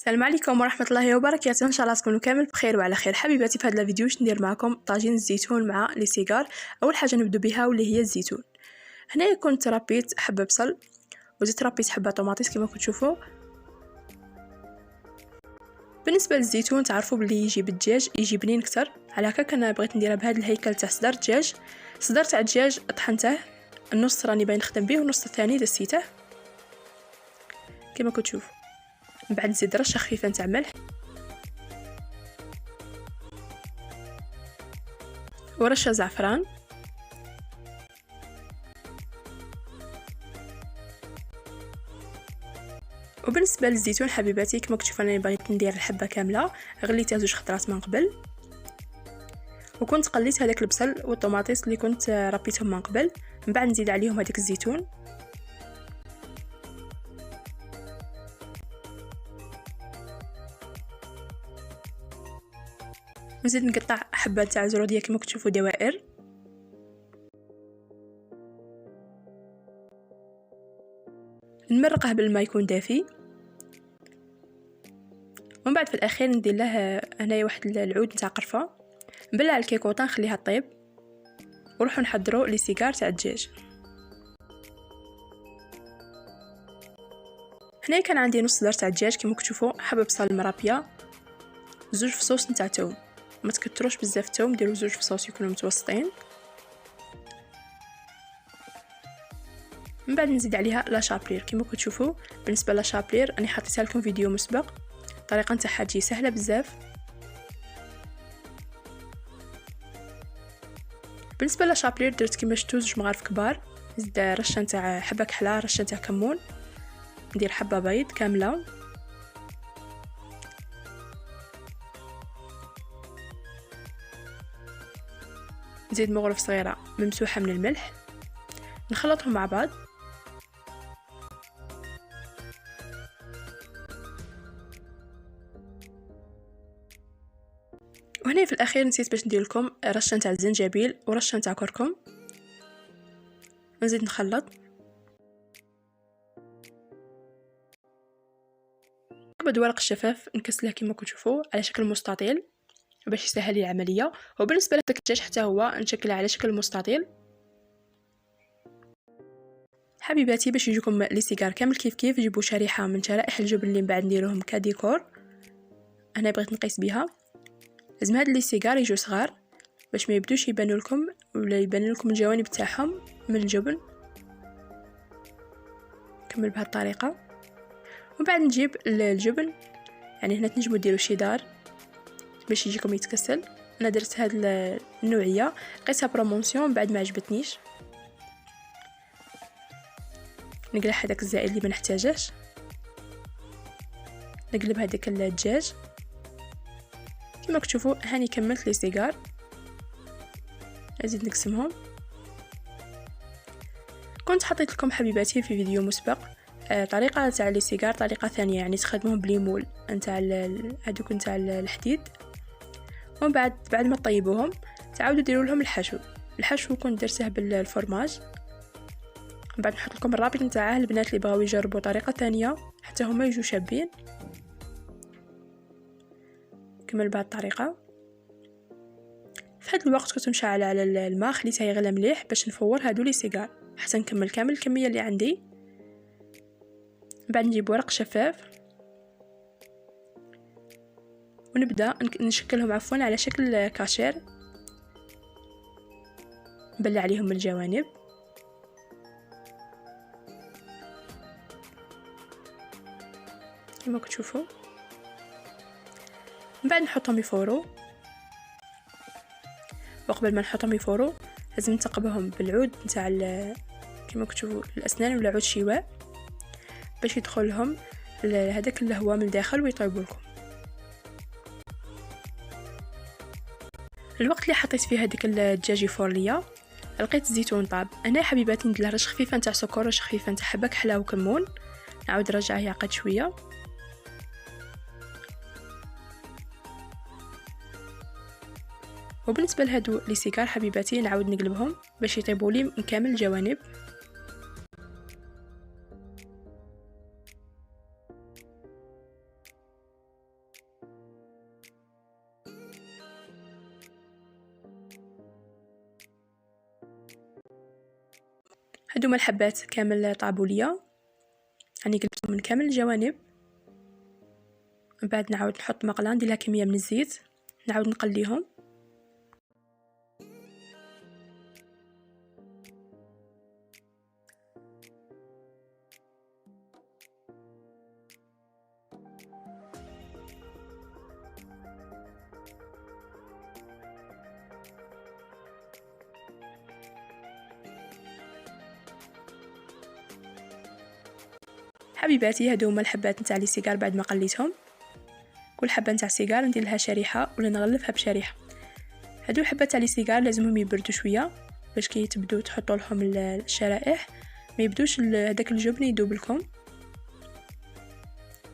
السلام عليكم ورحمه الله وبركاته. ان شاء الله تكونوا كامل بخير وعلى خير. حبيباتي، في هذا الفيديو واش ندير معكم طاجين الزيتون مع لي سيجار. اول حاجه نبدو بها واللي هي الزيتون. هنايا كنت ربيت حبه بصل وزيت ربيت حبه طوماطيس كما كتشوفوا. بالنسبه للزيتون تعرفوا بلي يجي بالدجاج يجي بنين اكثر، على هكا انا بغيت نديرها بهذا الهيكل تاع صدر دجاج. صدر تاع الدجاج طحنته، النص راني باين نخدم به والنص الثاني دسيته كما كتشوفوا. من بعد نزيد رشه خفيفه نتاع ملح ورشه زعفران وبالنسبه للزيتون حبيباتي كما كتشوفوا انا بغيت ندير الحبه كامله، غليتها 2 خطرات من قبل وكنت قليت هذاك البصل والطوماطيس اللي كنت ربيتهم من قبل. من بعد نزيد عليهم هذاك الزيتون نزيد نقطع حبه تاع زروديه كما كتشوفوا دوائر. نمرقه بالماء يكون دافي ومن بعد في الاخير ندير له هنايا واحد العود نتاع قرفه، نبلع الكيكوطه نخليها طيب ونروحوا نحضروا لي سيجار تاع الدجاج. هنا كان عندي نص صدر تاع الدجاج كما كتشوفوا، حبه بصل مرابيه، 2 فصوص نتاع توم، ما تكتروش بزاف توم، ديروا 2 فصوص يكونوا متوسطين. من بعد نزيد عليها لا شابلير كما كتشوفوا. بالنسبه لا شابلير راني حطيتها لكم فيديو مسبق، الطريقه نتاعها تجي سهله بزاف. بالنسبه لا شابلير درت كيما شفتوا 2 مغارف كبار، نزيد رشه نتاع حبه كحله، رشه نتاع كمون، ندير حبه بيض كامله، نزيد مغرف صغيره ممسوحه من الملح، نخلطهم مع بعض. وهنا في الاخير نسيت باش ندير لكم رشه نتاع الزنجبيل ورشه نتاع كركم، نزيد نخلط. نقبض ورق الشفاف نكسله كما كتشوفوا على شكل مستطيل باش يسهل لي العمليه. وبالنسبه للدجاج حتى هو نشكله على شكل مستطيل. حبيباتي باش يجيكم لي سيجار كامل كيف كيف جيبوا شريحه من شرائح الجبن اللي من بعد نديروهم كديكور. انا بغيت نقيس بها، لازم هاد لي سيجار يجوا صغار باش ما يبدوش يبانوا لكم ولا يبان لكم الجوانب تاعهم من الجبن. نكمل بهذه الطريقه ومن بعد نجيب الجبن، يعني هنا تنجموا ديروا شيدار باش يجيكم يتكسل. انا درت هاد النوعيه قيسها برومونسيون، بعد ما عجبتنيش نقلع هذاك الزائد اللي ما نحتاجهش، نقلب هذاك الدجاج كما كتشوفوا. هاني كملت لي سيجار، نزيد نقسمهم. كنت حطيت لكم حبيباتي في فيديو مسبق طريقه تاع لي سيجار، طريقه ثانيه يعني تخدموهم بليمول نتاع هذوك نتاع الحديد، ومن بعد ما طيبوهم تعاودوا ديروا لهم الحشو كنت درته بالفرماج. من بعد نحط لكم الرابط نتاعه البنات اللي بغاو يجربوا طريقه ثانيه حتى هما يجوا شابين. كمل بهذه الطريقه. في هذا الوقت كنت مشعله على الماء، خليته يغلى مليح باش نفور هادو لي سيجار حتى نكمل كامل الكميه اللي عندي. من بعد نجيب ورق شفاف ونبدا نشكلهم على شكل كاشير، نبلع عليهم من الجوانب كما كتشوفوا. من بعد نحطهم يفوروا، وقبل ما نحطهم يفوروا لازم نثقبهم بالعود نتاع كما كتشوفوا الاسنان ولا عود شواء باش يدخل لهم هذاك الهواء من الداخل ويطيبوا لكم. الوقت اللي حطيت فيه هذيك الدجاج يفور ليا لقيت الزيتون طاب. انا حبيباتي ندير رش خفيفه نتاع سكر، رش خفيفه نتاع حبه كحله وكمون، نعاود نرجعه يعقد شويه. وبالنسبه لهادو لي سيجار حبيباتي نعاود نقلبهم باش يطيبوا لي من كامل الجوانب. هادوما الحبات كامل طابوا ليا، يعني قلبتهم من كامل الجوانب. من بعد نعاود نحط مقله ندير لها كميه من الزيت، نعاود نقليهم. حبيباتي هادو هما الحبات نتاع لي سيجار بعد ما قليتهم. كل حبه نتاع سيجار ندير لها شريحه ولا نغلفها بشريحه. هادو الحبات تاع لي سيجار لازمهم يبردوا شويه باش كي تبدو تحطوا لهم الشرائح ما يبدوش هذاك الجبن يذوب لكم.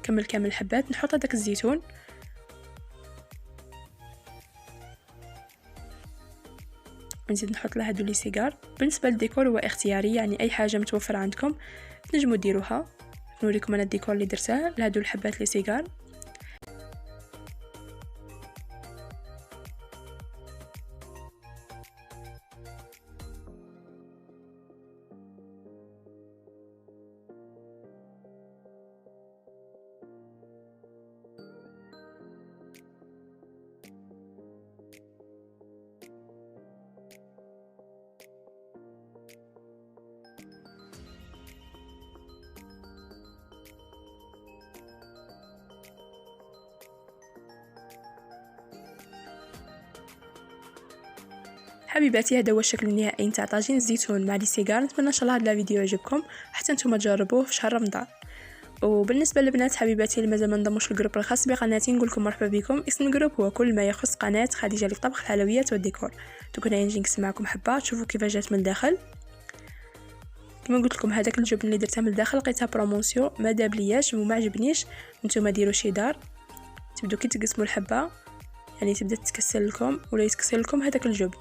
كمل كامل الحبات. نحط هذاك الزيتون، ونزيد نحط له هادو لي سيجار. بالنسبه للديكور هو اختياري، يعني اي حاجه متوفره عندكم تنجموا ديروها. نوريكم انا الديكور اللي درته لهادو الحبات لي سيجار. حبيباتي هذا هو الشكل النهائي نتاع طاجين الزيتون مع لي سيجار. نتمنى ان شاء الله هذا الفيديو يعجبكم حتى نتوما تجربوه في شهر رمضان. وبالنسبه للبنات حبيباتي اللي مازال ما انضموش للجروب الخاص بقناتي نقول لكم مرحبا بكم. اسم الجروب هو كل ما يخص قناه خديجه لطبخ الحلويات والديكور. دوك انا نجي نقسم معكم حبه تشوفوا كيف جات من الداخل. كما قلت لكم هذاك الجبن اللي درته من الداخل لقيتها بروموسيون ما دابلياش وما عجبنيش. نتوما ديروا شيدار، تبدو كي تقسموا الحبه يعني تبدا تتكسر لكم ولا يتكسر لكم هذاك الجبن.